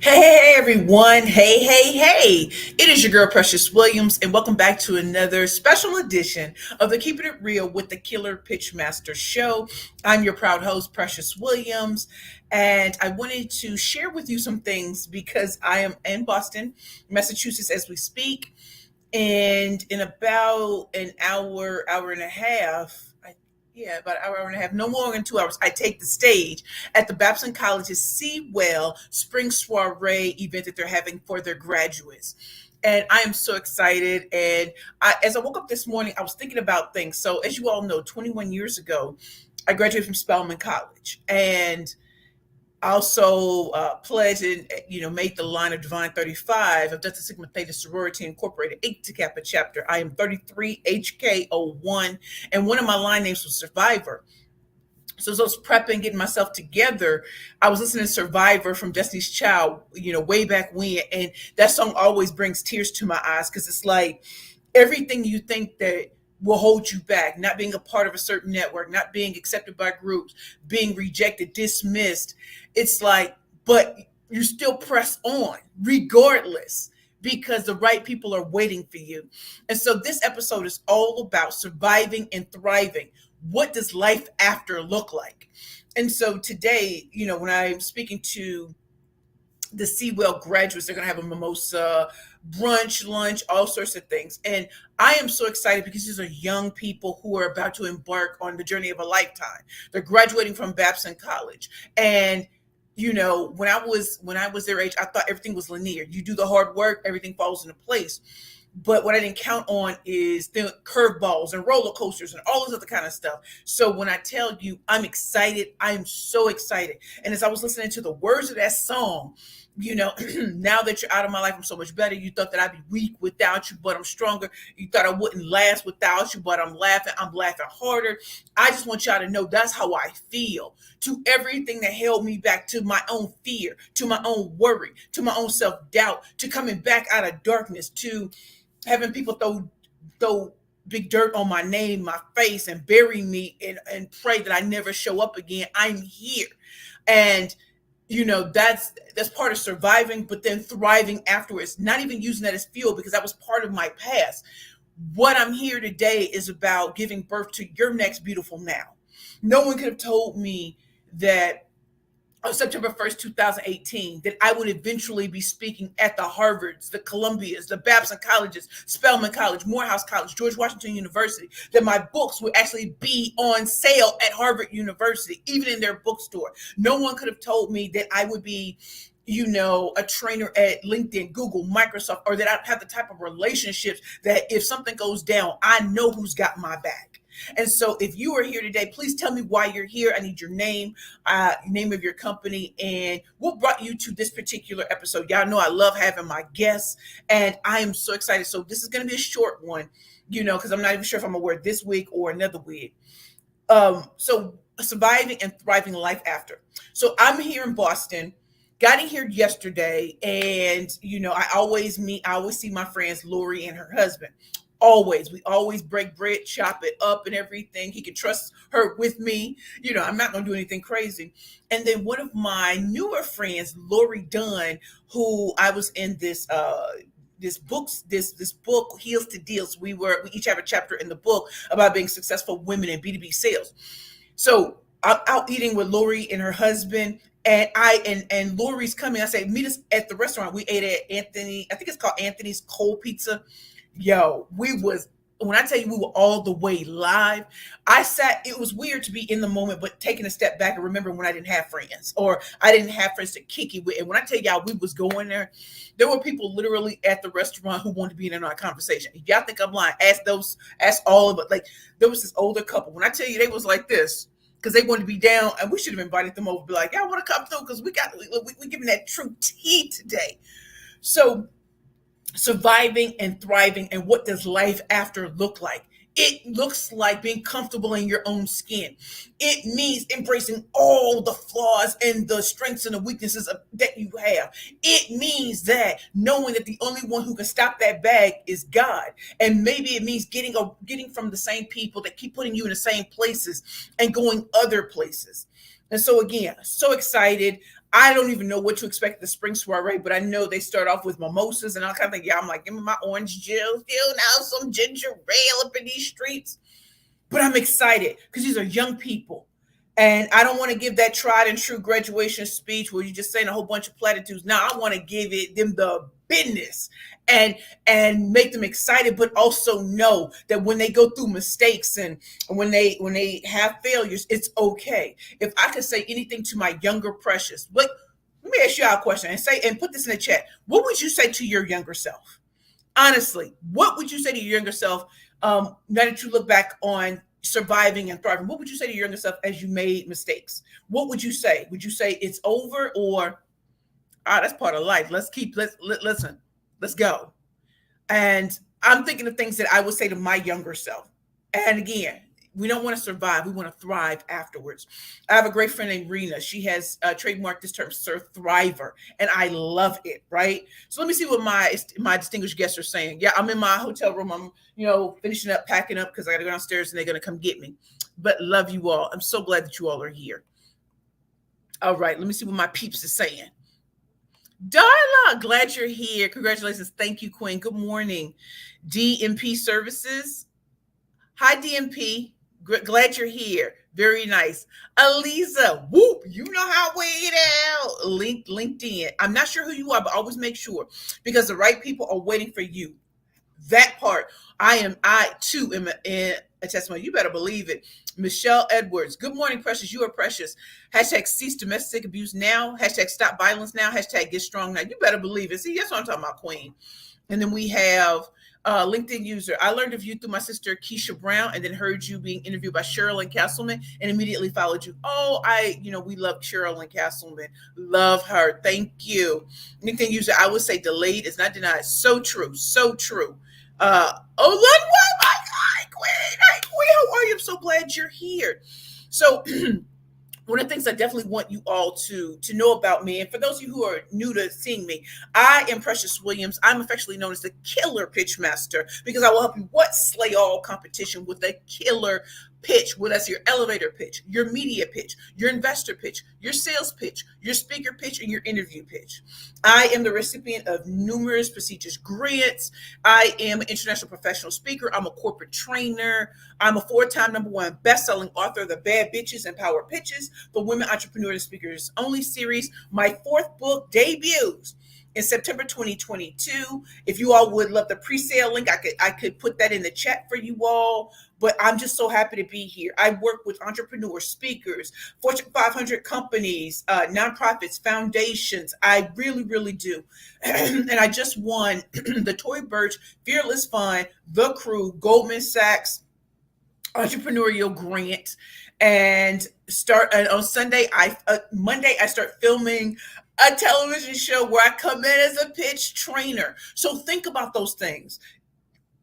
Hey everyone. Hey. It is your girl Precious Williams and welcome back to another special edition of the Keeping It Real with the Killer Pitchmaster show. I'm your proud host Precious Williams and I wanted to share with you some things because I am in Boston, Massachusetts as we speak, and in about an hour and a half, about an hour and a half, no more than 2 hours, I take the stage at the Babson College's CWEL Spring Soiree event that they're having for their graduates. And I am so excited. And as I woke up this morning, I was thinking about things. So, as you all know, 21 years ago, I graduated from Spelman College. And also pledged and made the line of Divine 35 of Delta Sigma Theta Sorority Incorporated 8 Kappa chapter. I am 33 HK01, and one of my line names was Survivor. So as I was prepping, getting myself together, I was listening to Survivor from Destiny's Child, way back when, and that song always brings tears to my eyes because it's like everything you think that will hold you back, not being a part of a certain network, not being accepted by groups, being rejected, dismissed. It's like, but you still press on regardless because the right people are waiting for you. And so this episode is all about surviving and thriving. What does life after look like? And so today, when I'm speaking to the CWEL graduates, they're going to have a mimosa, brunch, lunch, all sorts of things. And I am so excited because these are young people who are about to embark on the journey of a lifetime. They're graduating from Babson College. And when I was their age, I thought everything was linear. You do the hard work, everything falls into place. But what I didn't count on is the curveballs and roller coasters and all this other kind of stuff. So when I tell you I'm excited, I'm so excited. And as I was listening to the words of that song, now that you're out of my life, I'm so much better. You thought that I'd be weak without you, but I'm stronger. You thought I wouldn't last without you, but I'm laughing. I'm laughing harder. I just want y'all to know that's how I feel. To everything that held me back, to my own fear, to my own worry, to my own self-doubt, to coming back out of darkness, to having people throw big dirt on my name, my face, and bury me and pray that I never show up again. I'm here. And that's part of surviving, but then thriving afterwards, not even using that as fuel because that was part of my past. What I'm here today is about giving birth to your next beautiful now. No one could have told me that on September 1st, 2018, that I would eventually be speaking at the Harvards, the Columbias, the Babson Colleges, Spelman College, Morehouse College, George Washington University, that my books would actually be on sale at Harvard University, even in their bookstore. No one could have told me that I would be a trainer at LinkedIn, Google, Microsoft, or that I'd have the type of relationships that if something goes down, I know who's got my back. And so if you are here today, please tell me why you're here. I need your name, name of your company, and what brought you to this particular episode. Y'all know I love having my guests, and I am so excited. So this is going to be a short one, because I'm not even sure if I'm going to wear it this week or another week. So surviving and thriving life after. So I'm here in Boston. Got in here yesterday, and I always see my friends Lori and her husband. We always break bread, chop it up and everything. He can trust her with me. I'm not going to do anything crazy. And then one of my newer friends, Lori Dunn, who I was in this book, Heels to Deals. We each have a chapter in the book about being successful women in B2B sales. So I'm out eating with Lori and her husband, and Lori's coming. I say, meet us at the restaurant. We ate at Anthony, I think it's called Anthony's Cold Pizza. When I tell you we were all the way live, it was weird to be in the moment, but taking a step back and remembering when I didn't have friends or I didn't have friends to kick it with. And when I tell y'all we was going there were people literally at the restaurant who wanted to be in our conversation. If y'all think I'm lying, ask all of it. Like there was this older couple. When I tell you they was like this, because they wanted to be down, and we should have invited them over, be like, y'all want to come through? Because we giving that true tea today. So surviving and thriving, and what does life after look like? It looks like being comfortable in your own skin. It means embracing all the flaws and the strengths and the weaknesses that you have. It means that knowing that the only one who can stop that bag is God. And maybe it means getting from the same people that keep putting you in the same places and going other places. And so again, so excited. I don't even know what to expect at the Spring Soiree, but I know they start off with mimosas and all kind of thing. Yeah, I'm like, give me my orange juice, now some ginger ale up in these streets. But I'm excited because these are young people. And I don't want to give that tried and true graduation speech where you're just saying a whole bunch of platitudes. Now I want to give them the business and make them excited, but also know that when they go through mistakes and when they have failures, it's okay. If I could say anything to my younger precious, what let me ask you all a question and put this in the chat. What would you say to your younger self? Honestly, what would you say to your younger self now that you look back on surviving and thriving? What would you say to your younger self as you made mistakes? What would you say? Would you say it's over or that's part of life? Listen, let's go. And I'm thinking of things that I would say to my younger self. And again, we don't want to survive. We want to thrive afterwards. I have a great friend named Rena. She has trademarked this term, Sir Thriver, and I love it, right? So let me see what my distinguished guests are saying. Yeah, I'm in my hotel room. I'm, finishing up, packing up because I got to go downstairs and they're going to come get me. But love you all. I'm so glad that you all are here. All right, let me see what my peeps are saying. Darla, glad you're here. Congratulations. Thank you, Queen. Good morning. DMP Services. Hi, DMP. Glad you're here. Very nice. Aliza, whoop, you know how we it out. LinkedIn. I'm not sure who you are, but always make sure because the right people are waiting for you. That part, I too am in a testimony. You better believe it. Michelle Edwards. Good morning, precious. You are precious. Hashtag cease domestic abuse now. Hashtag stop violence now. Hashtag get strong now. You better believe it. See, that's what I'm talking about, Queen. And then we have LinkedIn user. I learned of you through my sister Keisha Brown, and then heard you being interviewed by Sherilyn Castleman, and immediately followed you. Oh, we love Sherilyn Castleman. Love her. Thank you. LinkedIn user. I would say delayed is not denied. So true. So true. My God, Queen. Hey, Queen, how are you? I'm so glad you're here. So. One of the things I definitely want you all to know about me, and for those of you who are new to seeing me, I am Precious Williams. I'm affectionately known as the Killer Pitch Master because I will help you slay all competition with a killer pitch. Well, that's your elevator pitch, your media pitch, your investor pitch, your sales pitch, your speaker pitch, and your interview pitch. I am the recipient of numerous prestigious grants. I am an international professional speaker. I'm a corporate trainer. I'm a 4-time #1 best-selling author of the Bad Bitches and Power Pitches for Women Entrepreneurs and Speakers Only series. My 4th book debuts in September 2022. If you all would love the pre-sale link, I could put that in the chat for you all. But I'm just so happy to be here. I work with entrepreneurs, speakers, Fortune 500 companies, nonprofits, foundations. I really, really do. And I just won the Tory Burch Fearless Fund, The Crew, Goldman Sachs entrepreneurial grant, and start on Monday I start filming a television show where I come in as a pitch trainer. So think about those things.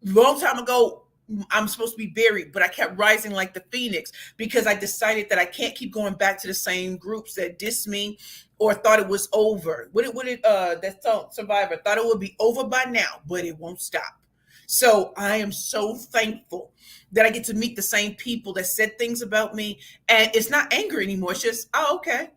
Long time ago, I'm supposed to be buried, but I kept rising like the phoenix because I decided that I can't keep going back to the same groups that dissed me or thought it was over. That song Survivor thought it would be over by now, but it won't stop. So I am so thankful that I get to meet the same people that said things about me, and it's not anger anymore. It's just, oh, okay.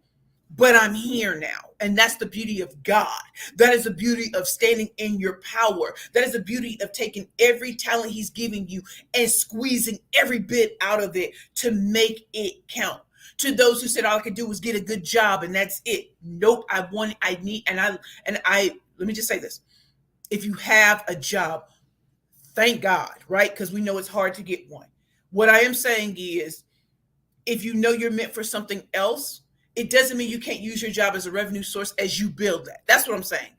But I'm here now. And that's the beauty of God. That is the beauty of standing in your power. That is the beauty of taking every talent he's giving you and squeezing every bit out of it to make it count. To those who said all I could do was get a good job and that's it. Nope. Let me just say this. If you have a job, thank God, right? Because we know it's hard to get one. What I am saying is, if you know you're meant for something else, it doesn't mean you can't use your job as a revenue source as you build that. That's what I'm saying.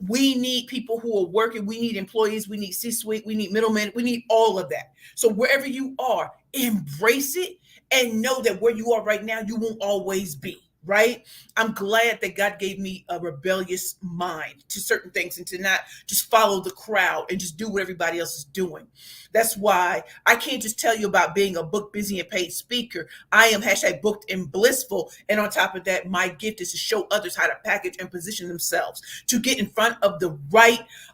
We need people who are working. We need employees. We need C-suite. We need middlemen. We need all of that. So wherever you are, embrace it and know that where you are right now, you won't always be. Right? I'm glad that God gave me a rebellious mind to certain things and to not just follow the crowd and just do what everybody else is doing. That's why I can't just tell you about being a book busy and paid speaker. I am #booked and blissful. And on top of that, my gift is to show others how to package and position themselves to get in front of the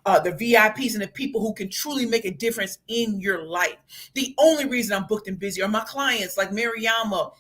VIPs and the people who can truly make a difference in your life. The only reason I'm booked and busy are my clients like Mariama,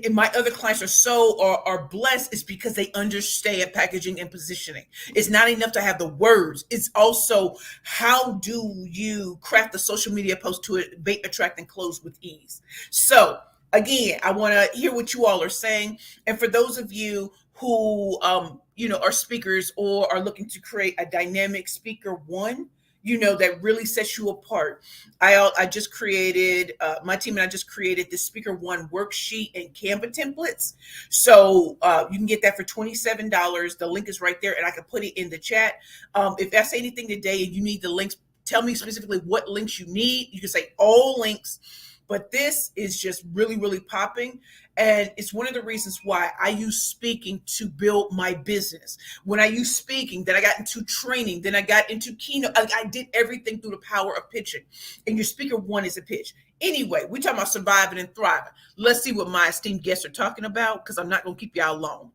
and my other clients are blessed is because they understand packaging and positioning. It's not enough to have the words. It's also how do you craft the social media post to bait, attract, and close with ease. So again, I want to hear what you all are saying. And for those of you who are speakers or are looking to create a dynamic speaker one, that really sets you apart. I just created my team and I just created this speaker one worksheet and Canva templates. So you can get that for $27. The link is right there, and I can put it in the chat. If I say anything today and you need the links, tell me specifically what links you need. You can say all links, but this is just really, really popping. And it's one of the reasons why I use speaking to build my business. When I use speaking, then I got into training, then I got into keynote. I did everything through the power of pitching. And your speaker one is a pitch. Anyway, we're talking about surviving and thriving. Let's see what my esteemed guests are talking about, because I'm not going to keep y'all long.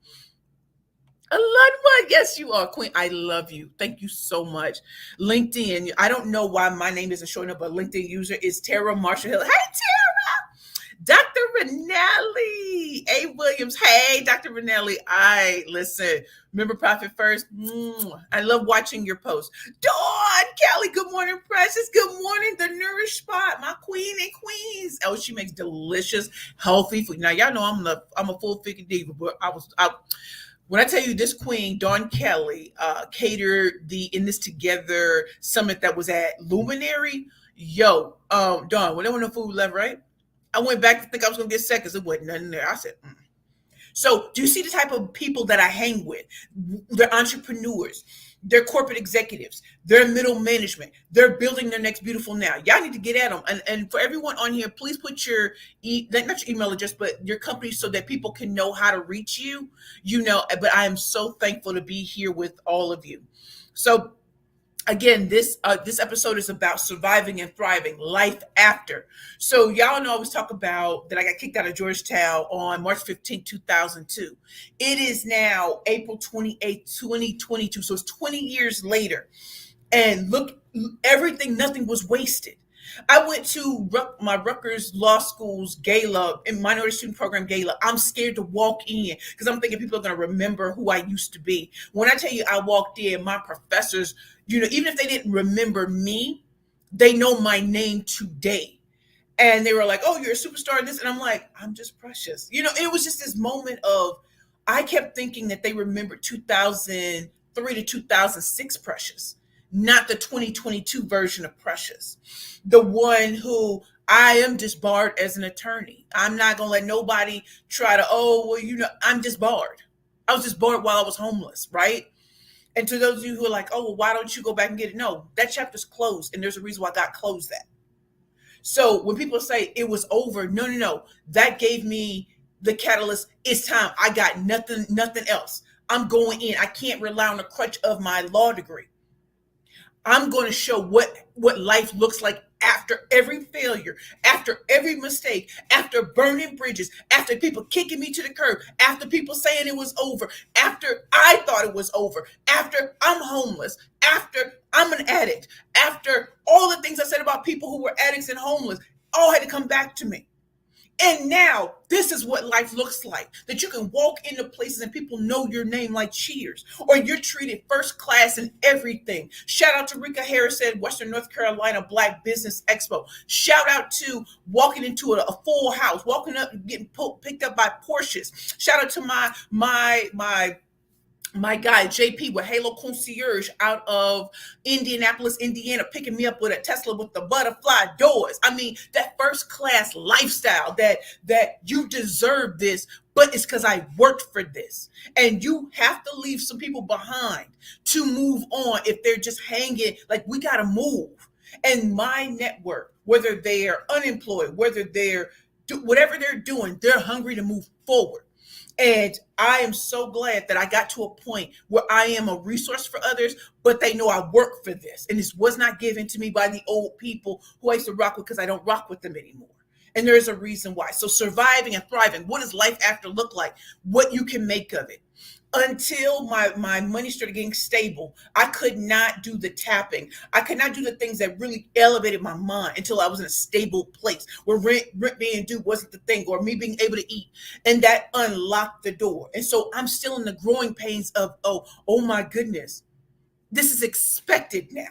Alunwa, yes, you are, Queen. I love you. Thank you so much. LinkedIn. I don't know why my name isn't showing up, but LinkedIn user is Tara Marshall Hill. Hey, Tara. Dr. Ranelli. A. Williams. Hey, Dr. Ranelli. Listen. Remember Profit First? I love watching your posts. Dawn Kelly. Good morning, Precious. Good morning, The Nourish Spot. My queen and queens. Oh, she makes delicious, healthy food. Now, y'all know I'm a full figure diva, but when I tell you this queen, Dawn Kelly, catered the In This Together summit that was at Luminary. Yo, Dawn, when there was no food left, right? I went back to think I was going to get seconds. There wasn't nothing there. I said, So do you see the type of people that I hang with? They're entrepreneurs. They're corporate executives. They're middle management. They're building their next beautiful now. Y'all need to get at them. And for everyone on here, please put your, not your email address, but your company so that people can know how to reach you. But I am so thankful to be here with all of you. So again, this episode is about surviving and thriving, life after. So y'all know I always talk about that I got kicked out of Georgetown on March 15, 2002. It is now April 28, 2022. So it's 20 years later. And look, nothing was wasted. I went to my Rutgers Law School's gala and minority student program gala. I'm scared to walk in because I'm thinking people are going to remember who I used to be. When I tell you I walked in, my professors, even if they didn't remember me, they know my name today. And they were like, oh, you're a superstar in this. And I'm like, I'm just Precious. It was just this moment of, I kept thinking that they remembered 2003 to 2006 Precious, not the 2022 version of Precious. The one who I am disbarred as an attorney. I'm not going to let nobody try to, I'm disbarred. I was disbarred while I was homeless, right? And to those of you who are like, oh, well, why don't you go back and get it? No, that chapter's closed. And there's a reason why God closed that. So when people say it was over, no. That gave me the catalyst. It's time. I got nothing else. I'm going in. I can't rely on the crutch of my law degree. I'm going to show what life looks like after every failure, after every mistake, after burning bridges, after people kicking me to the curb, after people saying it was over, after I thought it was over, after I'm homeless, after I'm an addict, after all the things I said about people who were addicts and homeless, all had to come back to me. And now this is what life looks like, that you can walk into places and people know your name like Cheers, or you're treated first class in everything. Shout out to Rika Harris at Western North Carolina Black Business Expo. Shout out to walking into a full house, walking up, getting picked up by Porsches. Shout out to my guy, JP, with Halo Concierge out of Indianapolis, Indiana, picking me up with a Tesla with the butterfly doors. I mean, that first class lifestyle that you deserve this, but it's because I worked for this. And you have to leave some people behind to move on if they're just hanging. Like, we got to move. And my network, whether they're unemployed, whether whatever they're doing, they're hungry to move forward. And I am so glad that I got to a point where I am a resource for others, but they know I work for this. And this was not given to me by the old people who I used to rock with, because I don't rock with them anymore. And there's a reason why. So surviving and thriving, what does life after look like? What you can make of it. Until my money started getting stable, I could not do the tapping. I could not do the things that really elevated my mind until I was in a stable place where rent being due wasn't the thing, or me being able to eat. And that unlocked the door. And so I'm still in the growing pains of, oh my goodness, this is expected now.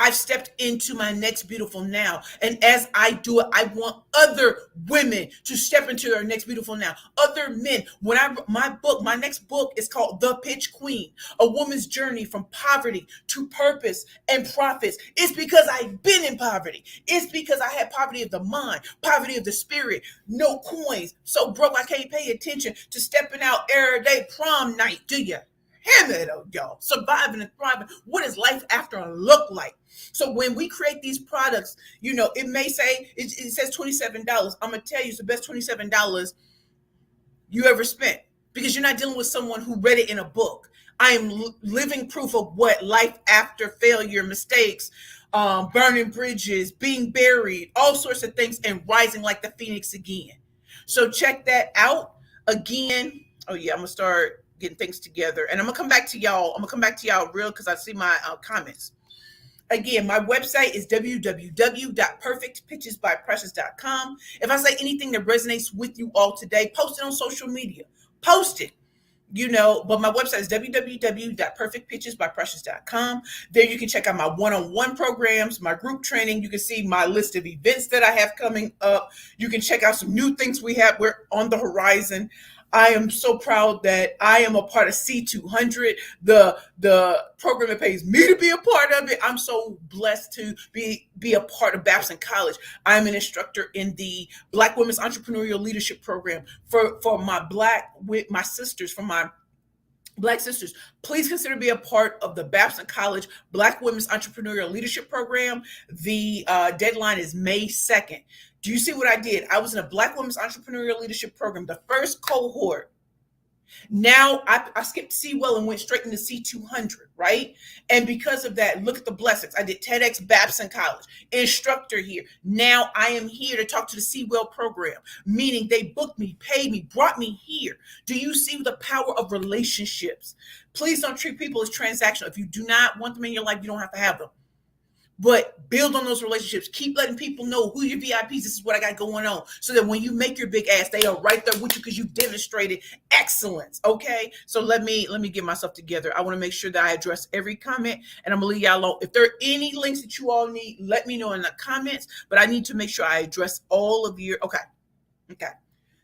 I've stepped into my next beautiful now. And as I do it, I want other women to step into their next beautiful now. Other men. My next book is called The Pitch Queen, a woman's journey from poverty to purpose and profits. It's because I've been in poverty. It's because I had poverty of the mind, poverty of the spirit, no coins, so broke I can't pay attention to stepping out every day prom night, do you? Hammer it up, y'all. Surviving and thriving. What does life after look like? So when we create these products, it may say it says $27. I'm gonna tell you, it's the best $27 you ever spent, because you're not dealing with someone who read it in a book. I am living proof of what life after failure, mistakes, burning bridges, being buried, all sorts of things, and rising like the phoenix again. So check that out again. Oh yeah, I'm gonna start getting things together, and I'm gonna come back to y'all. Real, because I see my comments. Again, my website is www.perfectpitchesbyprecious.com. If I say anything that resonates with you all today, post it on social media. Post it. But my website is www.perfectpitchesbyprecious.com. There you can check out my one-on-one programs, my group training. You can see my list of events that I have coming up. You can check out some new things we're on the horizon. I am so proud that I am a part of C200, the program that pays me to be a part of it. I'm so blessed to be a part of Babson College. I'm an instructor in the Black Women's Entrepreneurial Leadership Program for my sisters, for my Black sisters. Please consider being a part of the Babson College Black Women's Entrepreneurial Leadership Program. The deadline is May 2nd. Do you see what I did? I was in a Black Women's Entrepreneurial Leadership Program, the first cohort. Now I skipped CWEL and went straight into C200, right? And because of that, look at the blessings. I did TEDx Babson College, instructor here. Now I am here to talk to the CWEL program, meaning they booked me, paid me, brought me here. Do you see the power of relationships? Please don't treat people as transactional. If you do not want them in your life, you don't have to have them. But build on those relationships. Keep letting people know who your VIPs. This is what I got going on. So that when you make your big ass, they are right there with you because you've demonstrated excellence. Okay. So let me get myself together. I want to make sure that I address every comment, and I'm gonna leave y'all alone. If there are any links that you all need, let me know in the comments. But I need to make sure I address all of your. Okay.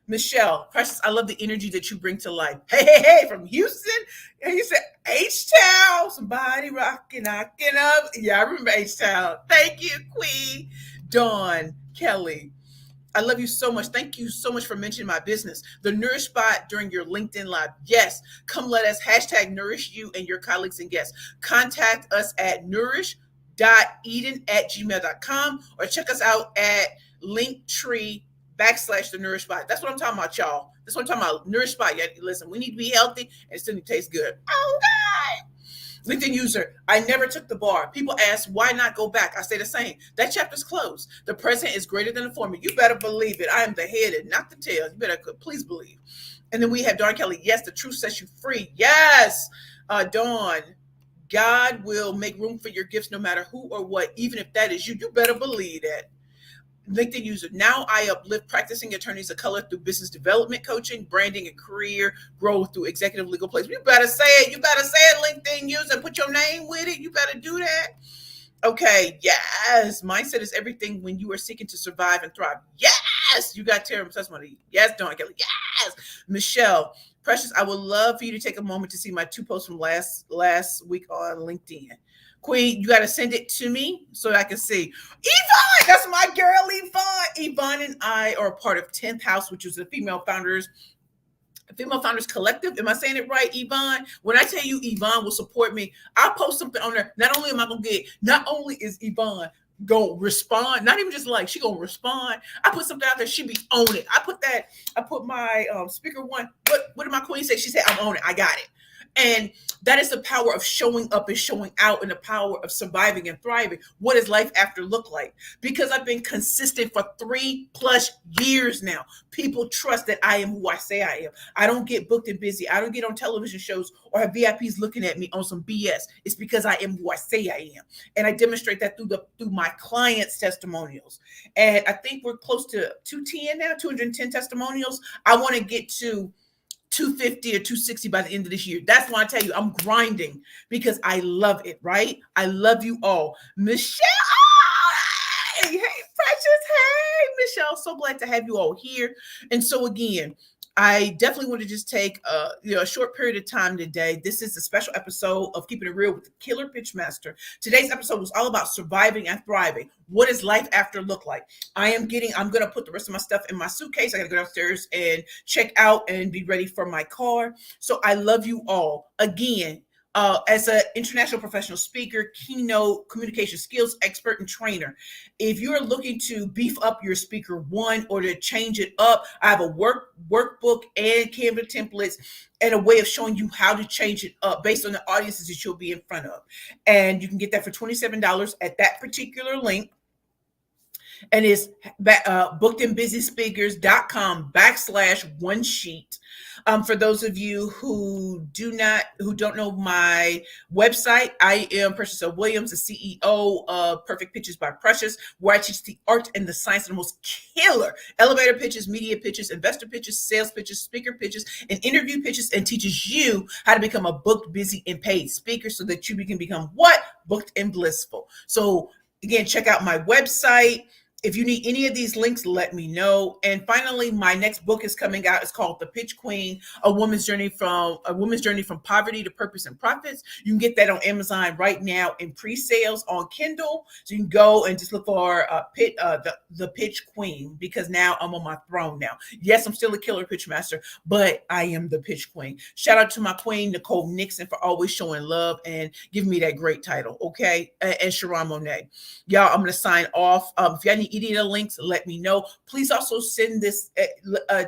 Michelle, Precious, I love the energy that you bring to life. Hey, from Houston. And you said H-Town, somebody knocking up. Yeah, I remember H-Town. Thank you, Queen. Dawn, Kelly, I love you so much. Thank you so much for mentioning my business. The Nourish Spot during your LinkedIn Live. Yes, come let us #nourish you and your colleagues and guests. Contact us at nourish.eden@gmail.com or check us out at Linktree /the Nourish Spot. That's what I'm talking about, y'all. That's what I'm talking about. Nourish Spot. Yeah, listen, we need to be healthy and still need to taste good. Okay. LinkedIn user, I never took the bar. People ask, why not go back? I say the same. That chapter's closed. The present is greater than the former. You better believe it. I am the head and not the tail. You better please believe. And then we have Dawn Kelly. Yes, the truth sets you free. Yes, Dawn. God will make room for your gifts no matter who or what, even if that is you. You better believe that. LinkedIn user, now I uplift practicing attorneys of color through business development coaching, branding, and career growth through executive legal placement. You better say it. You better say it, LinkedIn user. Put your name with it. You better do that. Okay, yes. Mindset is everything when you are seeking to survive and thrive. Yes. You got terrible testimony. Yes, Dawn Kelly. Yes. Michelle, Precious, I would love for you to take a moment to see my 2 posts from last week on LinkedIn. Queen, you got to send it to me so I can see. Yvonne, that's my girl, Yvonne. Yvonne and I are a part of 10th House, which is the Female Founders Collective. Am I saying it right, Yvonne? When I tell you Yvonne will support me, I'll post something on there. Not only am I going to get, not only is Yvonne going to respond, not even just like, she going to respond. I put something out there, she be on it. I put my speaker one. What did my queen say? She said, I'm on it. I got it. And that is the power of showing up and showing out, and the power of surviving and thriving. What does life after look like? Because I've been consistent for 3+ years now. People trust that I am who I say I am. I don't get booked and busy. I don't get on television shows or have VIPs looking at me on some BS. It's because I am who I say I am. And I demonstrate that through my clients' testimonials. And I think we're close to 210 now, 210 testimonials. I want to get to 250 or 260 by the end of this year. That's why I tell you I'm grinding, because I love it, right? I love you all. Michelle, hey, Precious, hey, Michelle, so glad to have you all here. And so again, I definitely want to just take a short period of time today. This is a special episode of Keeping It Real with the Killer Pitchmaster. Today's episode was all about surviving and thriving. What does life after look like? I'm going to put the rest of my stuff in my suitcase. I got to go downstairs and check out and be ready for my car. So I love you all. Again, as an international professional speaker, keynote communication skills expert, and trainer, if you're looking to beef up your speaker one or to change it up, I have a workbook and Canva templates and a way of showing you how to change it up based on the audiences that you'll be in front of. And you can get that for $27 at that particular link. And it's bookedandbusyspeakers.com/one sheet. For those of you who don't know my website, I am Precious L. Williams, the CEO of Perfect Pitches by Precious, where I teach the art and the science of the most killer elevator pitches, media pitches, investor pitches, sales pitches, speaker pitches, and interview pitches, and teaches you how to become a booked, busy, and paid speaker so that you can become what? Booked and blissful. So again, check out my website. If you need any of these links, let me know. And finally, my next book is coming out. It's called The Pitch Queen: A Woman's Journey from Poverty to Purpose and Profits. You can get that on Amazon right now in pre-sales on Kindle. So you can go and just look for the Pitch Queen, because now I'm on my throne now. Yes, I'm still a killer pitch master, but I am the Pitch Queen. Shout out to my queen, Nicole Nixon, for always showing love and giving me that great title. Okay, and Sharon Monet. Y'all, I'm going to sign off. If y'all need any of the links, let me know. Please also send this,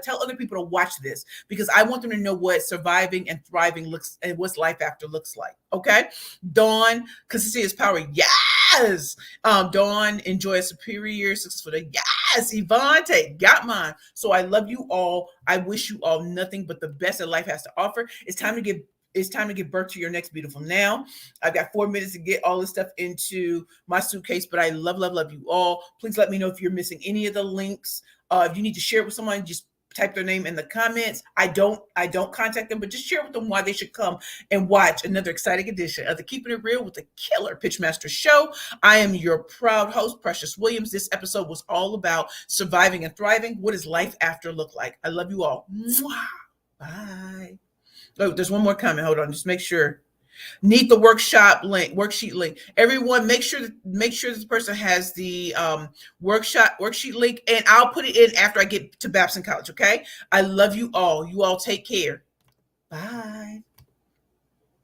tell other people to watch this, because I want them to know what surviving and thriving looks and what's life after looks like. Okay. Dawn, consistency is power. Yes. Dawn, enjoy a superior, successful day. Yes. Yvonne, got mine. So I love you all. I wish you all nothing but the best that life has to offer. It's time to give birth to your next beautiful now. I've got 4 minutes to get all this stuff into my suitcase, but I love you all. Please let me know if you're missing any of the links. If you need to share it with someone, just type their name in the comments. I don't contact them, but just share with them why they should come and watch another exciting edition of the Keeping It Real with the Killer Pitchmaster show. I am your proud host, Precious Williams. This episode was all about surviving and thriving. What does life after look like? I love you all. Mwah. Bye. Oh, there's one more comment. Hold on, just make sure. Need the worksheet link. Everyone, make sure this person has the worksheet link, and I'll put it in after I get to Babson College. Okay. I love you all. You all take care. Bye.